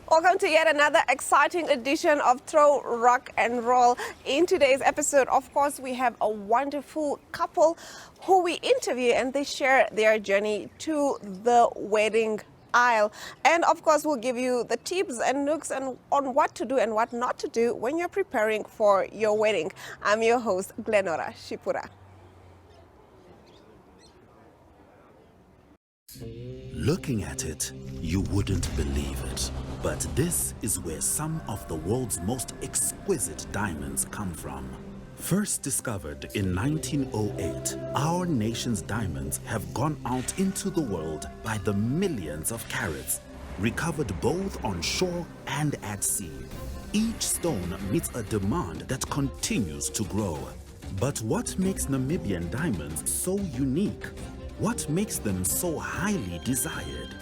Welcome to yet another exciting edition of TrouRok and Roll. In today's episode, of course, we have a wonderful couple who we interview and they share their journey to the wedding aisle. And of course, we'll give you the tips and nooks and on what to do and what not to do when you're preparing for your wedding. I'm your host, Glenora Shipura. Looking at it, you wouldn't believe it. But this is where some of the world's most exquisite diamonds come from. First discovered in 1908, our nation's diamonds have gone out into the world by the millions of carats, recovered both on shore and at sea. Each stone meets a demand that continues to grow. But what makes Namibian diamonds so unique? What makes them so highly desired?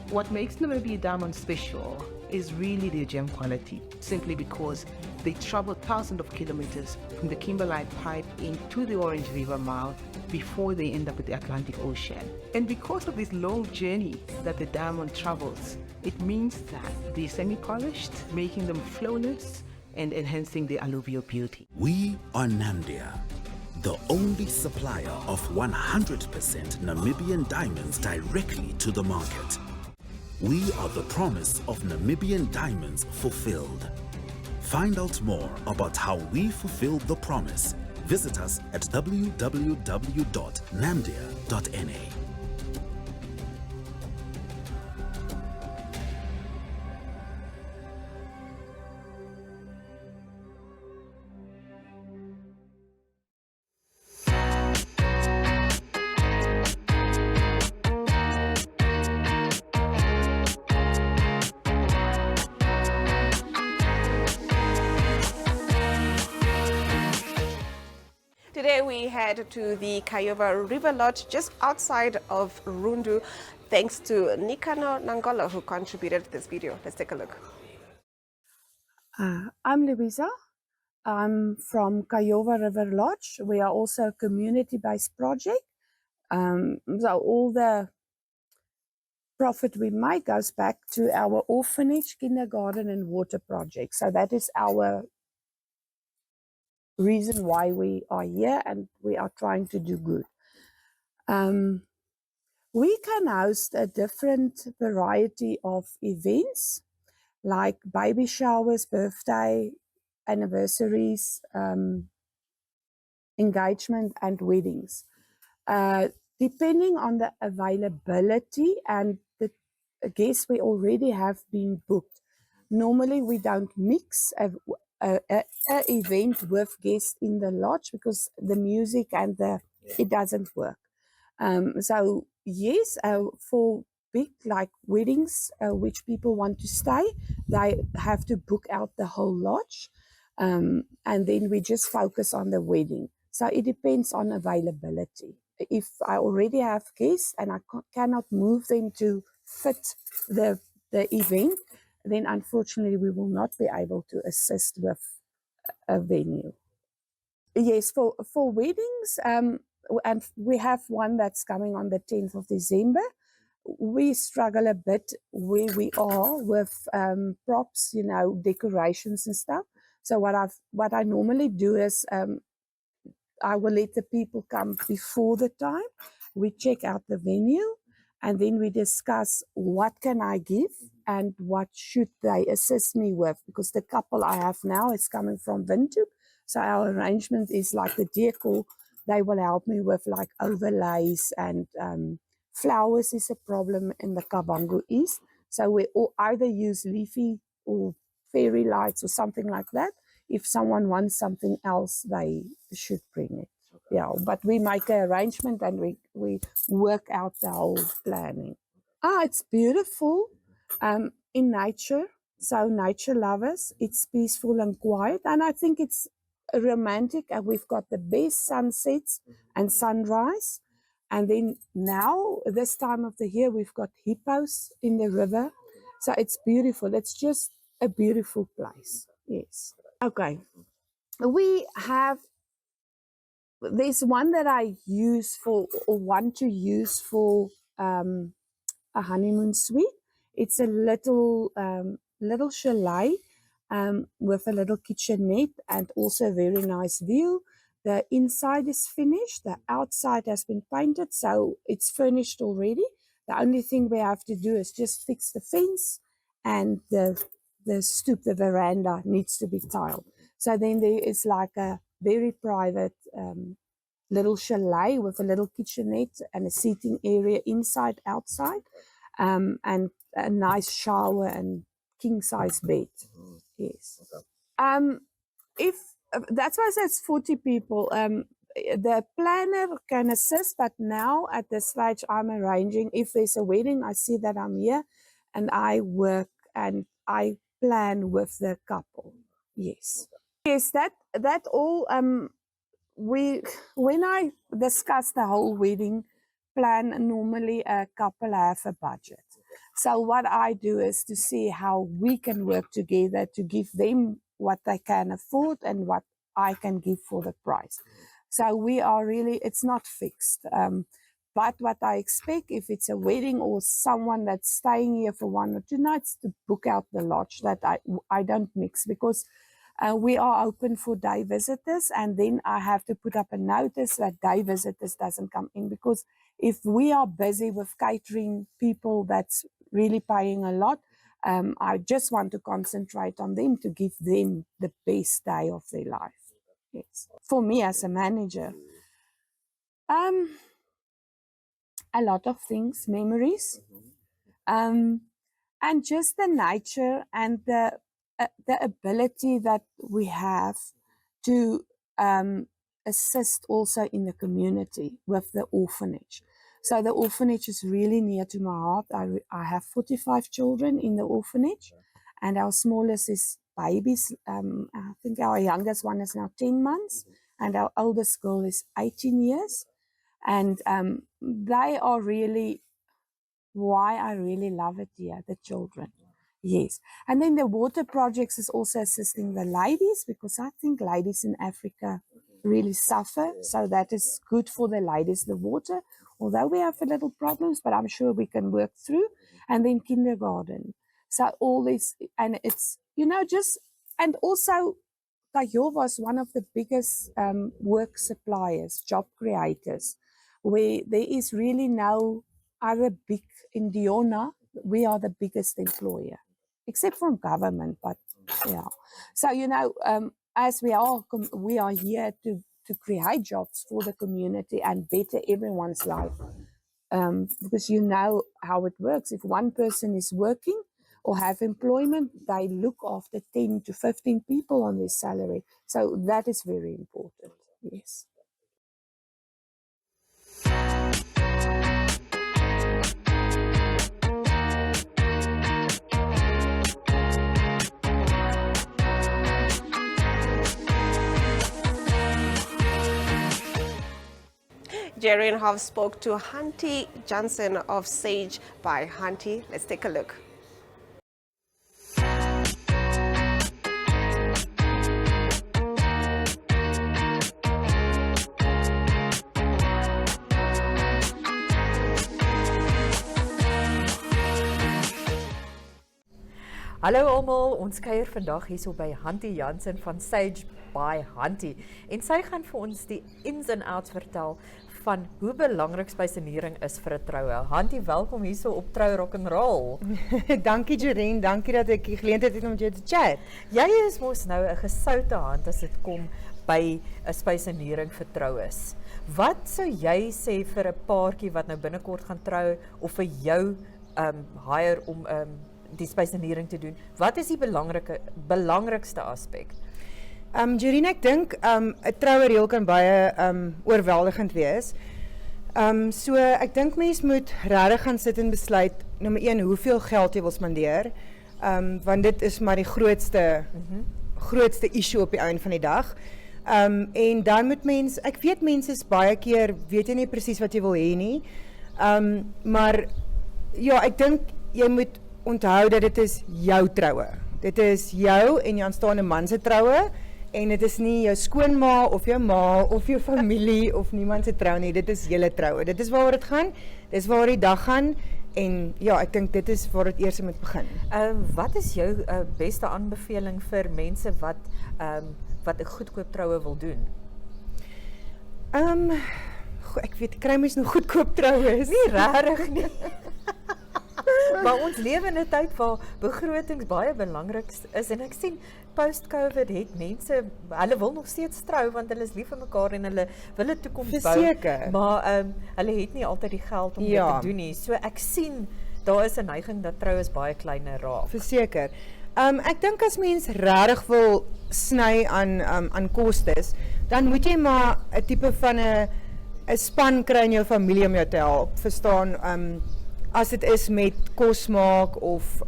What makes Namibia diamond special is really their gem quality, simply because they travel thousands of kilometers from the kimberlite pipe into the Orange River mouth before they end up at the Atlantic Ocean. And because of this long journey that the diamond travels, it means that they're semi-polished, making them flawless and enhancing their alluvial beauty. We are Namdia, the only supplier of 100% Namibian diamonds directly to the market. We are the promise of Namibian diamonds fulfilled. Find out more about how we fulfill the promise. Visit us at www.namdia.na. Today we head to the Kayova River Lodge just outside of Rundu, thanks to Nikano Nangola who contributed to this video. Let's take a look. I'm Louisa. I'm from Kayova River Lodge. We are also a community-based project. So all the profit we make goes back to our orphanage, kindergarten and water project. So that is our reason why we are here and we are trying to do good. We can host a different variety of events like baby showers, birthday, anniversaries, engagement and weddings. Depending on the availability and the guests we already have been booked. Normally we don't mix a event with guests in the lodge because the music and it doesn't work. So yes, for big like weddings, which people want to stay, they have to book out the whole lodge. And then we just focus on the wedding. So it depends on availability. If I already have guests and I cannot move them to fit the event, then unfortunately we will not be able to assist with a venue. Yes, for weddings, and we have one that's coming on the 10th of December. We struggle a bit where we are with props, decorations and stuff. So what I normally do is I will let the people come before the time. We check out the venue and then we discuss what can I give and what should they assist me with, because the couple I have now is coming from Windhoek. So our arrangement is like the decor, they will help me with like overlays and flowers is a problem in the Kavango East. So we either use leafy or fairy lights or something like that. If someone wants something else, they should bring it. Okay. Yeah, but we make an arrangement and we work out the whole planning. It's beautiful in nature. So nature lovers, it's peaceful and quiet. And I think it's romantic. And we've got the best sunsets and sunrise. And then now, this time of the year, we've got hippos in the river. So it's beautiful. It's just a beautiful place. Yes. Okay. There's one that I use for, or want to use for a honeymoon suite. It's a little little chalet with a little kitchenette and also a very nice view. The inside is finished, the outside has been painted, so it's furnished already. The only thing we have to do is just fix the fence, and the stoop, the veranda, needs to be tiled. So then there is like a very private little chalet with a little kitchenette and a seating area inside, outside, and a nice shower and king size bed. Yes. If that's why I said it's 40 people. The planner can assist, but now at this stage I'm arranging. If there's a wedding, I see that I'm here, and I work and I plan with the couple. Yes. Yes, that all. When I discuss the whole wedding plan, normally a couple have a budget. So what I do is to see how we can work together to give them what they can afford and what I can give for the price. So we are really, it's not fixed. But what I expect, if it's a wedding or someone that's staying here for 1 or 2 nights, to book out the lodge, that I don't mix, because we are open for day visitors, and then I have to put up a notice that day visitors doesn't come in, because if we are busy with catering people that's really paying a lot, I just want to concentrate on them to give them the best day of their life. Yes. For me as a manager, a lot of things, memories, and just the nature and the ability that we have to assist also in the community with the orphanage. So the orphanage is really near to my heart. I have 45 children in the orphanage, and our smallest is babies. I think our youngest one is now 10 months, and our oldest girl is 18 years. And they are really why I really love it here, the children. Yes. And then the water projects is also assisting the ladies, because I think ladies in Africa really suffer. So that is good for the ladies, the water, although we have a little problems, but I'm sure we can work through. And then kindergarten. So all this, and it's, just, and also Kayo was one of the biggest work suppliers, job creators, where there is really no other big, in Diona, we are the biggest employer, except from government, but yeah. So, as we are here to create jobs for the community and better everyone's life. Because you know how it works. If one person is working or have employment, they look after 10 to 15 people on their salary. So that is very important. Yes. Jerry and Hoff spoke to Hantie Johnson of Sage by Hantie. Let's take a look. Hallo almal, ons kuier vandag hierso by Hantie Johnson van Sage by Hantie. En sy gaan vir ons die ins and outs vertel van hoe belangrik spysenering is vir 'n troue. Hantie, welkom hierso op TrouRok and Roll. Dankie Jorien, dankie dat ek die geleentheid het om met jou te chat. Jy is mos nou 'n gesoute hand as dit kom by 'n spysenering vir troues. Wat sou jy sê vir 'n paartjie wat nou binnekort gaan trou of vir jou hire om die spysenering te doen? Wat is die belangrikste aspek? Jorien, ek dink 'n trouereël kan baie oorweldigend wees. So ek dink mens moet regtig gaan sit en besluit, nommer 1, hoeveel geld jy wil spandeer, want dit is maar die grootste issue op die einde van die dag. En dan moet mens, ek weet mense is baie keer, weet jy nie presies wat jy wil hê nie, maar ja, ek dink jy moet onthou dat dit is jou troue. Dit is jou en jou aanstaande man se troue, en dit is nie jou skoonma of jou ma of jou familie of niemand se trou nie, dit is julle troue. Dit is waaroor dit gaan, dit is waaroor die dag gaan, En ja, ek dink dit is waar dit eers moet begin. Wat is jou beste aanbeveling vir mense wat 'n goedkoop troue wil doen? Ek weet, kry mens nog goedkoop troues? Nie regtig nie. Maar ons lewe in 'n tyd waar begrotings baie belangrik is en ek sien post-COVID het mense, hulle wil nog steeds trou want hulle is lief vir mekaar en hulle wil 'n toekoms bou. Verseker. Maar hulle het nie altyd die geld om dit te doen nie. So ek sien daar is 'n neiging dat troues baie kleiner raak. Verseker. Ek dink as mens regtig wil sny aan kostes, dan moet jy maar 'n tipe van 'n span kry in jou familie om jou te help. Verstaan, as dit is met kos maak of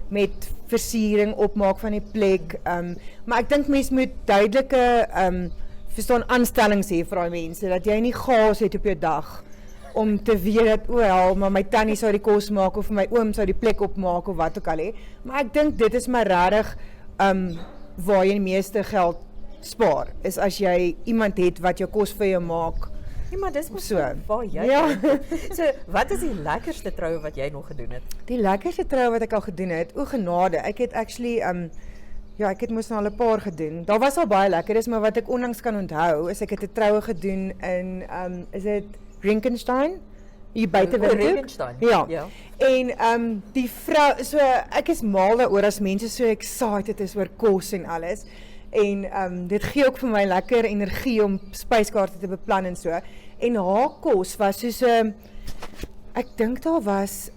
met versiering opmaak van die plek. Maar ek dink mens moet duidelike aanstellings hê vir daai mense, dat jy nie chaos het op jou dag om te weet dat maar my tannie sou die kos maak of my oom sou die plek opmaak of wat ook al hê. Maar ek dink dit is maar regtig waar jy die meeste geld spaar, is as jy iemand het wat jou kos vir jou maak. Ja, maar dis mos so waar jy So, wat is die lekkerste troue wat jy nog gedoen het? Die lekkerste troue wat ek al gedoen het, o genade, ek het actually ek het mos nou al 'n paar gedoen. Daar was al baie lekker, dis maar wat ek onlangs kan onthou, is ek het 'n troue gedoen in is dit Rinkenstein? Hier buite Windhoek. Rinkenstein. Ja. En die vrou, so ek is mal daaroor as mense so excited is oor kos en alles. En dit gee ook vir my lekker energie om spyskaarte te beplan en so. En haar kos was soos ek dink daar was,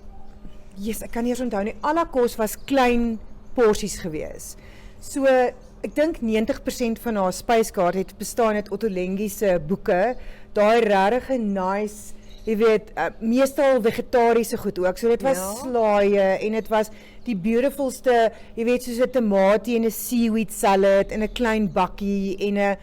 ek kan nie eens onthou nie, al haar kos was klein porsies gewees. So ek dink 90% van haar spyskaart het bestaan uit Otto Lengi se boeke, daai regtig nice, jy weet, meestal vegetariese goed ook. So dit was slaaie en dit was die beautifulste, jy weet, soos 'n tamatie en 'n seaweed salad en 'n klein bakkie en 'n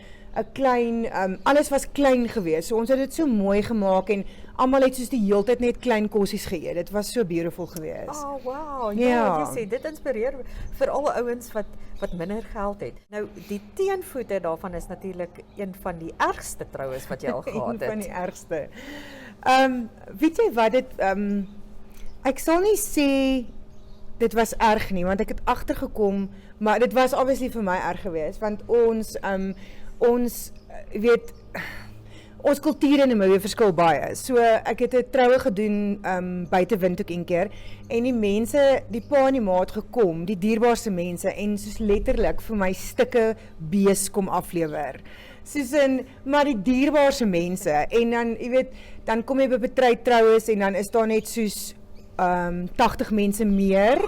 klein, alles was klein geweest. So ons het dit so mooi gemaak en almal het soos die heeltyd net klein kossies geëet. Dit was so beautiful geweest. Oh, wow. Ja. Ja, jy sê, dit inspireer veral ouens wat minder geld het. Nou, die teenvoete daarvan is natuurlik een van die ergste troues wat jy al gehad het. Een van die ergste. Weet jy wat dit, ek sal nie sê dit was erg nie, want ek het agtergekom, maar dit was obviously vir my erg geweest, want ons weet, ons kulture in Namibia verskil baie. So ek het 'n troue gedoen buite Windhoek een keer en die mense, die pa en die ma het gekom, die dierbaarste mense en soos letterlik vir my stukke bees kom aflewer. Soos maar die dierbaarste mense en dan, jy weet, dan kom jy by betryd troues en dan is daar net soos 80 mense meer.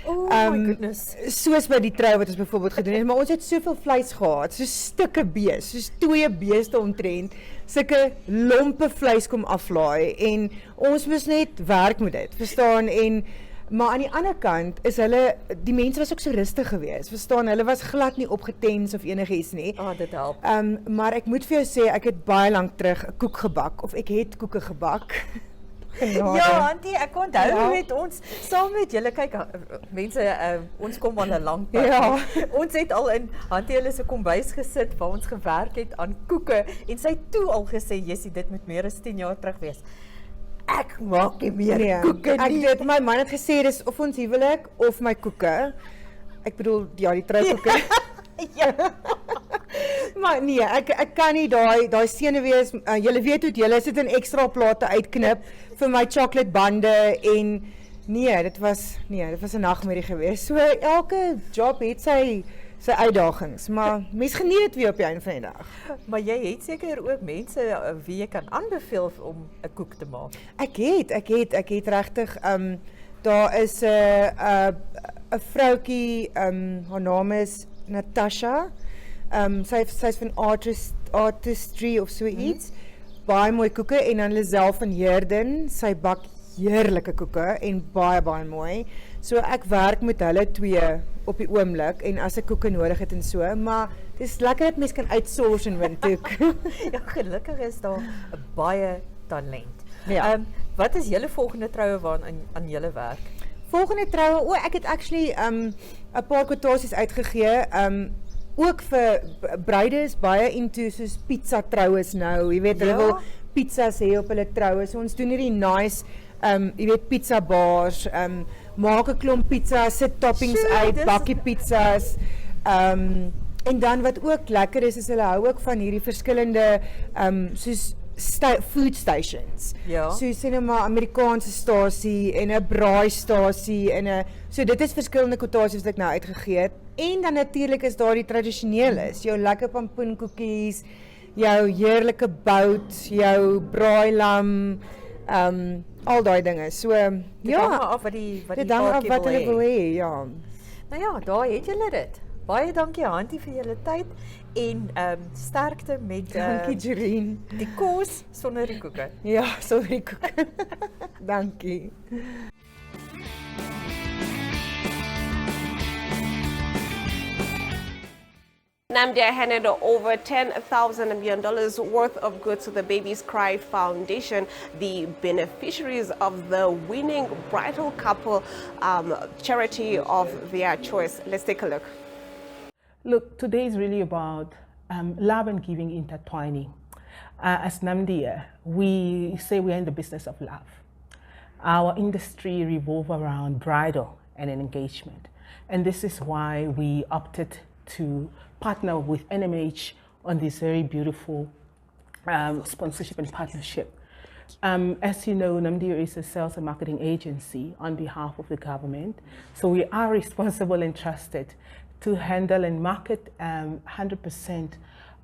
Oh my goodness. Soos by die trou wat ons byvoorbeeld gedoen het, maar ons het soveel vleis gehad, so stukke bees, soos 2 beeste omtrent, sulke lompe vleis kom aflaai en ons moes net werk met dit, verstaan, maar aan die ander kant is die mense was ook so rustig geweest, verstaan, hulle was glad nie opgetens of enigiets nie. Dit help. Maar ek moet vir jou sê, ek het baie lank terug 'n koek gebak, of ek het koeke gebak. Ja, Antie, ek onthou met ons, saam met julle, kyk, mense, ons kom al 'n lang pad. Ja. Ons het al in Antie hulle se kombuis gesit, waar ons gewerk het aan koeke, en sy het toe al gesê, Jessie, dit moet meer as 10 jaar terug wees. Ek maak nie meer koeke nie. Ek weet, my man het gesê, dis of ons huwelik, of my koeke. Ek bedoel, ja, die troukoeke. Ja. Maar nee, ek kan nie daai senuwees, julle weet hoe julle sit in ekstra plate uitknip vir my chocolate bande en dit was 'n nagmerrie geweest. So elke job het sy uitdagings, maar mens geniet dit weer op die einde van die dag. Maar jy het seker ook mense wie jy kan aanbeveel om 'n koek te maak. Ek het regtig daar is 'n vroutjie, haar naam is Natasha. Sy's van artistry of so iets. Baie mooi koeke en dan Lisel van Heerden, sy bak heerlike koeke en baie mooi. So ek werk met hulle twee op die oomblik en as ek koeke nodig het en so, maar dis lekker dat mens kan outsource in Windhoek. Ja, gelukkig is daar baie talent. Ja. Wat is julle volgende troue waaraan aan julle werk? Volgende troue, ek het actually 'n paar kwotasies uitgegee. Ook vir bruide is baie into soos pizza troues nou. Jy weet, hulle wil pizzas hê op hulle troue. So ons doen hierdie nice jy weet pizza bars, maak 'n klomp pizza, sit toppings Sjoe, uit, dis- bakkie pizzas. En dan wat ook lekker is hulle hou ook van hierdie verskillende soos food stations. Ja. So sê nou maar Amerikaanse stasie en 'n braaistasie en 'n so dit is verskillende kwotasies wat ek nou uitgegee het. En dan natuurlik is daar die tradisionele, jou lekker pampoenkoekies, jou heerlike bout, jou braailam, al daai dinge. So Dit hang ja, maar af wat die dit hang af paartjie wat wil hulle hê. wil hê, ja. Nou ja, daar het julle dit. Baie dankie Hantie vir julle tyd en sterkte met Dankie Jereen. die kos sonder die koeke. Ja, sorry koek. Dankie. Namdia handed over $10,000 million worth of goods to the Babies Cry Foundation, the beneficiaries of the winning bridal couple charity of their choice. Let's take a look. Look, today is really about love and giving intertwining. As Namdia, we say we are in the business of love. Our industry revolves around bridal and an engagement. And this is why we opted to partner with NMH on this very beautiful sponsorship and partnership. As you know, Namdia is a sales and marketing agency on behalf of the government. So we are responsible and trusted to handle and market 100%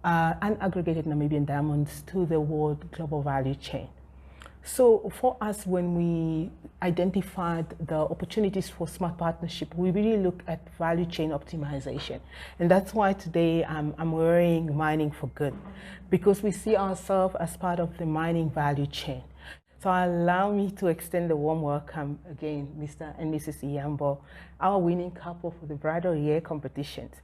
unaggregated Namibian diamonds to the world global value chain. So for us, when we identified the opportunities for smart partnership, we really look at value chain optimization. And that's why today I'm wearing Mining for Good, because we see ourselves as part of the mining value chain. So allow me to extend a warm welcome again, Mr. and Mrs. Iyambo, our winning couple for the Bridal Year competitions.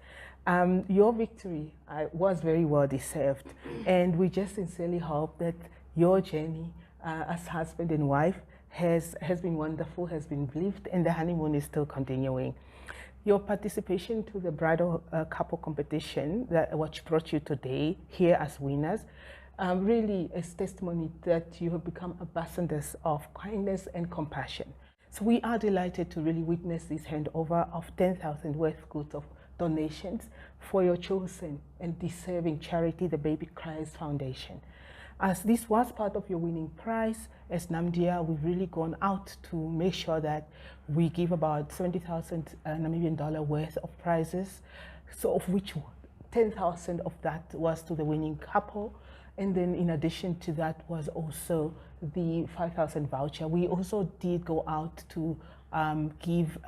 Your victory was very well deserved, and we just sincerely hope that your journey as husband and wife has been wonderful, has been lived, and the honeymoon is still continuing. Your participation to the bridal couple competition, which brought you today here as winners, really is testimony that you have become ambassadors of kindness and compassion. So we are delighted to really witness this handover of 10,000 worth goods of donations for your chosen and deserving charity, the Baby Cries Foundation. As this was part of your winning prize, as Namdia, we've really gone out to make sure that we give about 70,000 Namibian dollar worth of prizes, so of which 10,000 of that was to the winning couple. And then in addition to that was also the 5,000 voucher. We also did go out to give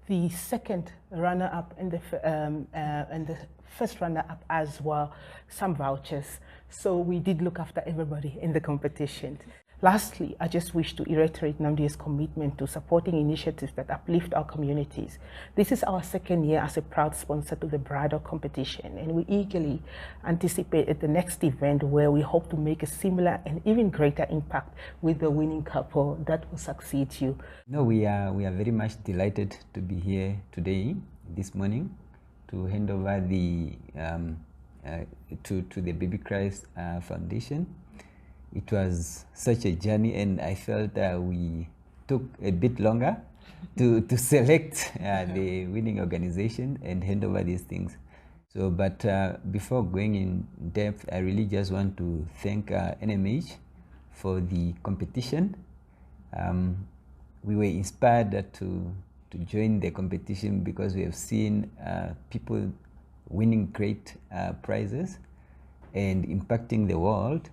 the second runner-up and the first runner-up as well some vouchers. So we did look after everybody in the competition. Lastly, I just wish to reiterate Namdia's commitment to supporting initiatives that uplift our communities. This is our second year as a proud sponsor to the bridal competition, and we eagerly anticipate at the next event where we hope to make a similar and even greater impact with the winning couple that will succeed you. No, we are very much delighted to be here today, this morning, to hand over the to the Baby Christ Foundation. It was such a journey, and I felt we took a bit longer to select the winning organization and hand over these things. So, but before going in depth, I really just want to thank NMH for the competition. We were inspired to join the competition because we have seen people winning great prizes and impacting the world.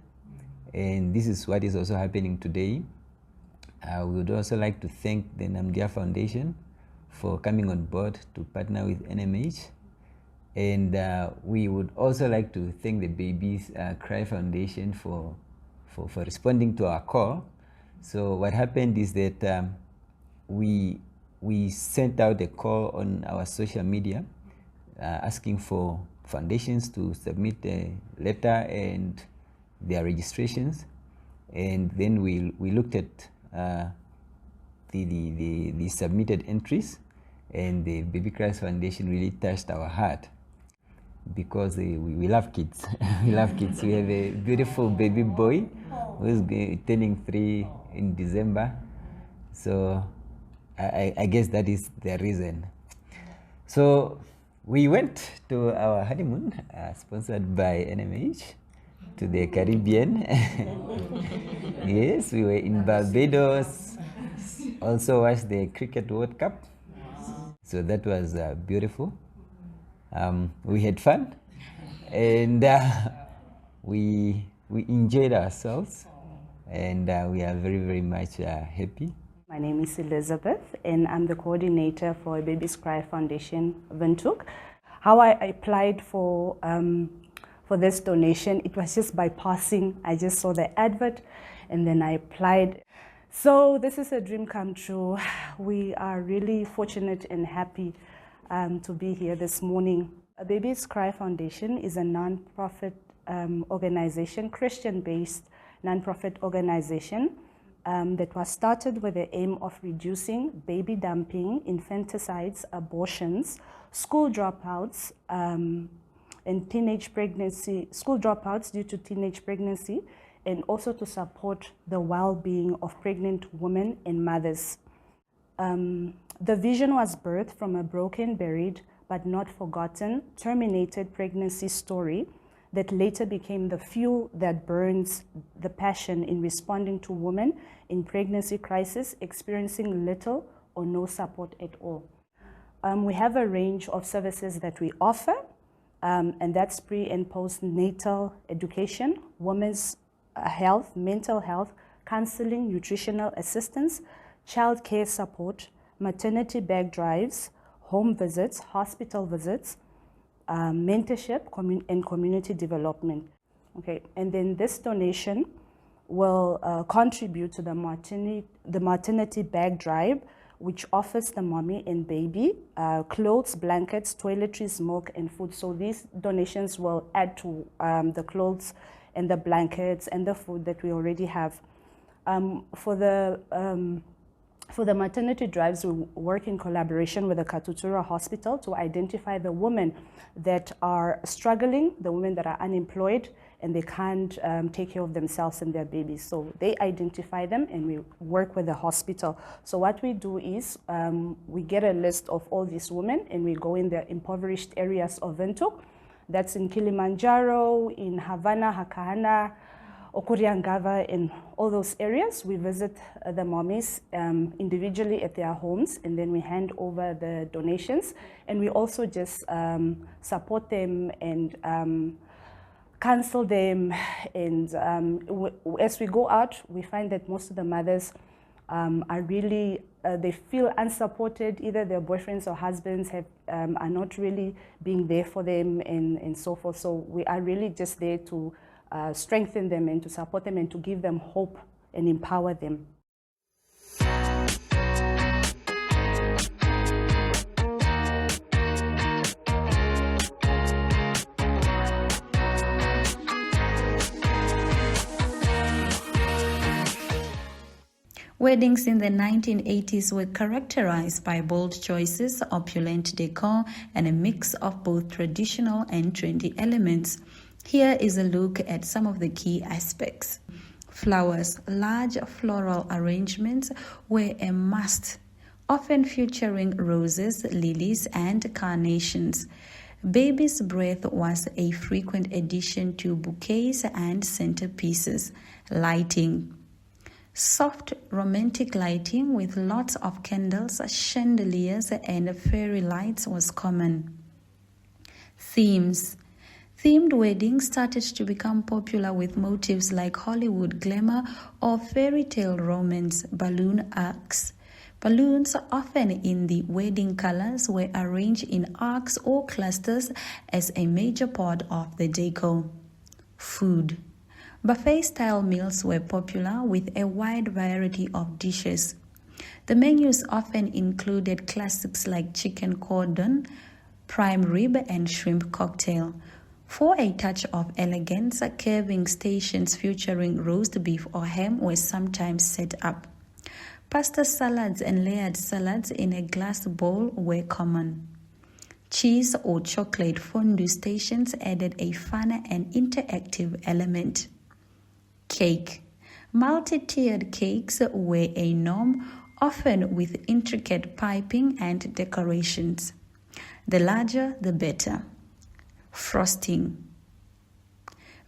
And this is what is also happening today. We would also like to thank the Namdia Foundation for coming on board to partner with NMH. And we would also like to thank the Babies Cry Foundation for responding to our call. So what happened is that we sent out a call on our social media asking for foundations to submit a letter and their registrations, and then we looked at the submitted entries, and the Baby Christ Foundation really touched our heart. because we love kids. We love kids. We have a beautiful baby boy who's turning 3 in December. So I guess that is the reason. So we went to our honeymoon, sponsored by NMH, to the Caribbean. Yes, we were in Barbados, also watched the Cricket World Cup. So that was beautiful. We had fun, and we enjoyed ourselves, and we are very, very much happy. My name is Elizabeth, and I'm the coordinator for Baby's Cry Foundation, Windhoek. How I applied for this donation, it was just by passing. I just saw the advert, and then I applied. So this is a dream come true. We are really fortunate and happy to be here this morning. Baby's Cry Foundation is a non-profit organization, Christian-based non-profit organization that was started with the aim of reducing baby dumping, infanticides, abortions, school dropouts, and teenage pregnancy, school dropouts due to teenage pregnancy, and also to support the well-being of pregnant women and mothers. The vision was birthed from a broken, buried, but not forgotten, terminated pregnancy story that later became the fuel that burns the passion in responding to women in pregnancy crisis experiencing little or no support at all. We have a range of services that we offer, and that's pre- and postnatal education, women's health, mental health, counseling, nutritional assistance, child care support, maternity bag drives, home visits, hospital visits, mentorship, and community development. Okay, and then this donation will contribute to the maternity bag drive, which offers the mommy and baby clothes, blankets, toiletries, milk, and food. So these donations will add to the clothes and the blankets and the food that we already have. For the maternity drives, we work in collaboration with the Katutura Hospital to identify the women that are struggling, the women that are unemployed, and they can't take care of themselves and their babies. So they identify them, and we work with the hospital. So what we do is we get a list of all these women, and we go in the impoverished areas of Windhoek. That's in Kilimanjaro, in Havana, Hakahana, Okuriangava, in all those areas. We visit the mommies individually at their homes, and then we hand over the donations. And we also just support them and counsel them. And as we go out, we find that most of the mothers are really, they feel unsupported. Either their boyfriends or husbands are not really being there for them and so forth. So we are really just there to strengthen them and to support them and to give them hope and empower them. Weddings in the 1980s were characterized by bold choices, opulent decor, and a mix of both traditional and trendy elements. Here is a look at some of the key aspects. Flowers, large floral arrangements were a must, often featuring roses, lilies, and carnations. Baby's breath was a frequent addition to bouquets and centerpieces. Lighting. Soft, romantic lighting with lots of candles, chandeliers, and fairy lights was common. Themes. Themed weddings started to become popular with motifs like Hollywood glamour or fairy tale romance. Balloon arcs. Balloons, often in the wedding colors, were arranged in arcs or clusters as a major part of the decor. Food. Buffet-style meals were popular with a wide variety of dishes. The menus often included classics like chicken cordon, prime rib, and shrimp cocktail. For a touch of elegance, carving stations featuring roast beef or ham were sometimes set up. Pasta salads and layered salads in a glass bowl were common. Cheese or chocolate fondue stations added a fun and interactive element. Cake. Multi-tiered cakes were a norm, often with intricate piping and decorations. The larger, the better. Frosting.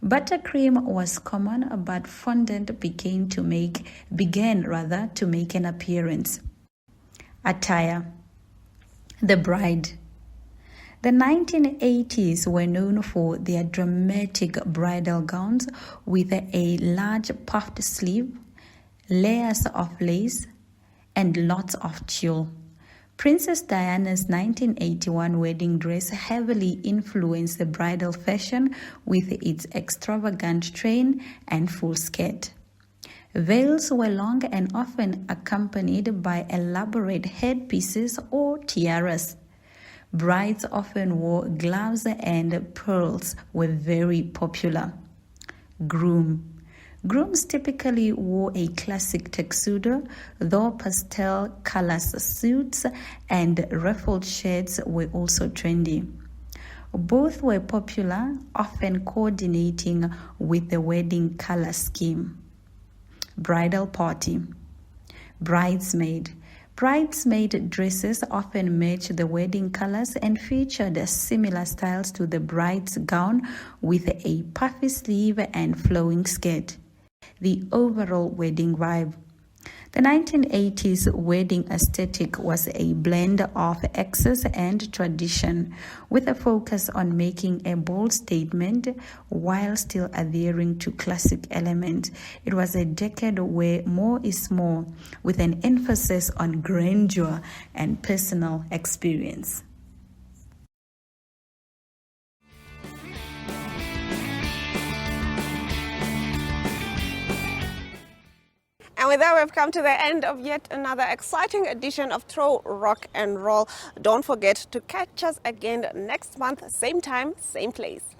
Buttercream was common, but fondant began to make an appearance. Attire. The bride. The 1980s were known for their dramatic bridal gowns with a large puffed sleeve, layers of lace, and lots of tulle. Princess Diana's 1981 wedding dress heavily influenced the bridal fashion with its extravagant train and full skirt. Veils were long and often accompanied by elaborate headpieces or tiaras. Brides often wore gloves, and pearls were very popular. Groom. Grooms typically wore a classic tuxedo, though pastel colors suits and ruffled shirts were also trendy. Both were popular, often coordinating with the wedding color scheme. Bridal party. Bridesmaid. Bridesmaid dresses often matched the wedding colors and featured similar styles to the bride's gown with a puffy sleeve and flowing skirt. The overall wedding vibe. The 1980s wedding aesthetic was a blend of excess and tradition, with a focus on making a bold statement while still adhering to classic elements. It was a decade where more is more, with an emphasis on grandeur and personal experience. And with that, we've come to the end of yet another exciting edition of TrouRok and Roll. Don't forget to catch us again next month, same time, same place.